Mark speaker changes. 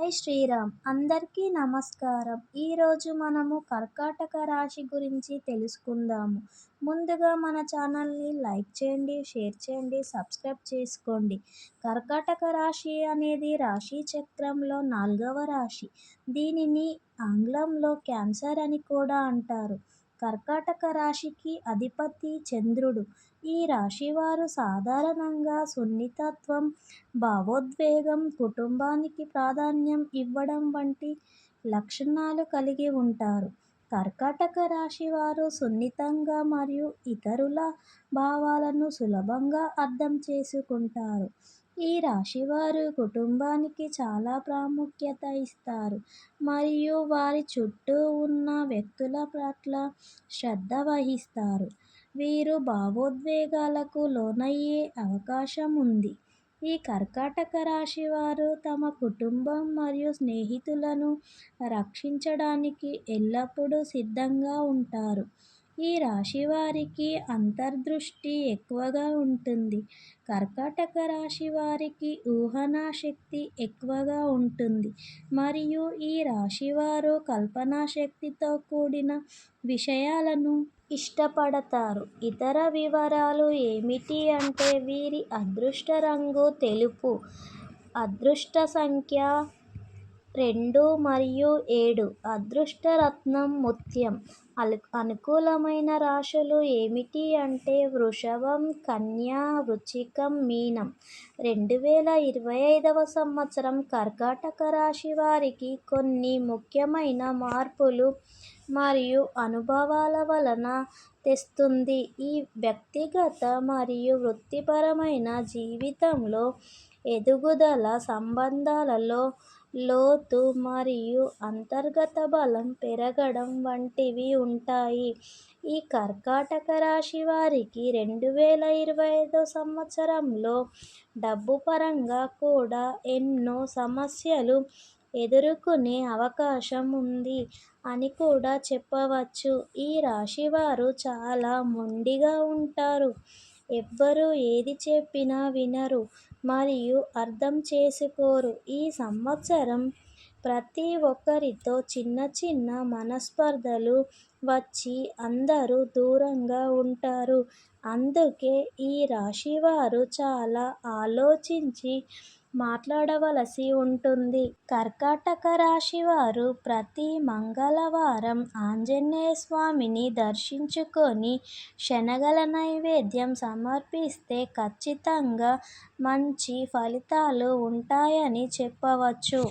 Speaker 1: జై శ్రీరామ్. అందరికీ నమస్కారం. ఈరోజు మనము కర్కాటక రాశి గురించి తెలుసుకుందాము. ముందుగా మన ఛానల్ని లైక్ చేయండి, షేర్ చేయండి, సబ్స్క్రైబ్ చేసుకోండి. కర్కాటక రాశి అనేది రాశి చక్రంలో 4వ రాశి. దీనిని ఆంగ్లంలో క్యాన్సర్ అని కూడా అంటారు. కర్కాటక రాశికి అధిపతి చంద్రుడు. ఈ రాశివారు సాధారణంగా సున్నితత్వం, భావోద్వేగం, కుటుంబానికి ప్రాధాన్యం ఇవ్వడం వంటి లక్షణాలు కలిగి ఉంటారు. కర్కాటక రాశి వారు సున్నితంగా మరియు ఇతరుల భావాలను సులభంగా అర్థం చేసుకుంటారు. ఈ రాశివారు కుటుంబానికి చాలా ప్రాముఖ్యత ఇస్తారు మరియు వారి చుట్టూ ఉన్న వ్యక్తుల పట్ల శ్రద్ధ వహిస్తారు. వీరు భావోద్వేగాలకు లోనయ్యే అవకాశం ఉంది. ఈ కర్కాటక రాశి వారు తమ కుటుంబం మరియు స్నేహితులను రక్షించడానికి ఎల్లప్పుడూ సిద్ధంగా ఉంటారు. ఈ రాశి వారికి అంతర్దృష్టి ఎక్కువగా ఉంటుంది. కర్కాటక రాశి వారికి ఊహనా శక్తి ఎక్కువగా ఉంటుంది మరియు ఈ రాశివారు కల్పనా శక్తితో కూడిన విషయాలను ఇష్టపడతారు. ఇతర వివరాలు ఏమిటి అంటే వీరి అదృష్ట రంగు తెలుపు, అదృష్ట సంఖ్య 2 మరియు 7, అదృష్ట రత్నం ముత్యం. అనుకూలమైన రాశులు ఏమిటి అంటే వృషభం, కన్య, వృశ్చికం, మీనం. 2025వ సంవత్సరం కర్కాటక రాశి వారికి కొన్ని ముఖ్యమైన మార్పులు మరియు అనుభవాల వలన తెస్తుంది. ఈ వ్యక్తిగత మరియు వృత్తిపరమైన జీవితంలో ఎదుగుదల, సంబంధాలలో లోతు మరియు అంతర్గత బలం పెరగడం వంటివి ఉంటాయి. ఈ కర్కాటక రాశి వారికి 2025 సంవత్సరంలో డబ్బు పరంగా కూడా ఎన్నో సమస్యలు ఎదుర్కొనే అవకాశం ఉంది అని కూడా చెప్పవచ్చు. ఈ రాశివారు చాలా మొండిగా ఉంటారు. ఎవ్వరు ఏది చెప్పినా వినరు మరియు అర్థం చేసుకోరు. ఈ సంవత్సరం ప్రతి ఒక్కరితో చిన్న చిన్న మనస్పర్ధలు వచ్చి అందరూ దూరంగా ఉంటారు. అందుకే ఈ రాశివారు చాలా ఆలోచించి మాట్లాడవలసి ఉంటుంది. కర్కాటక రాశి వారు ప్రతి మంగళవారం ఆంజనేయ స్వామిని దర్శించుకొని శనగల నైవేద్యం సమర్పిస్తే ఖచ్చితంగా మంచి ఫలితాలు ఉంటాయని చెప్పవచ్చు.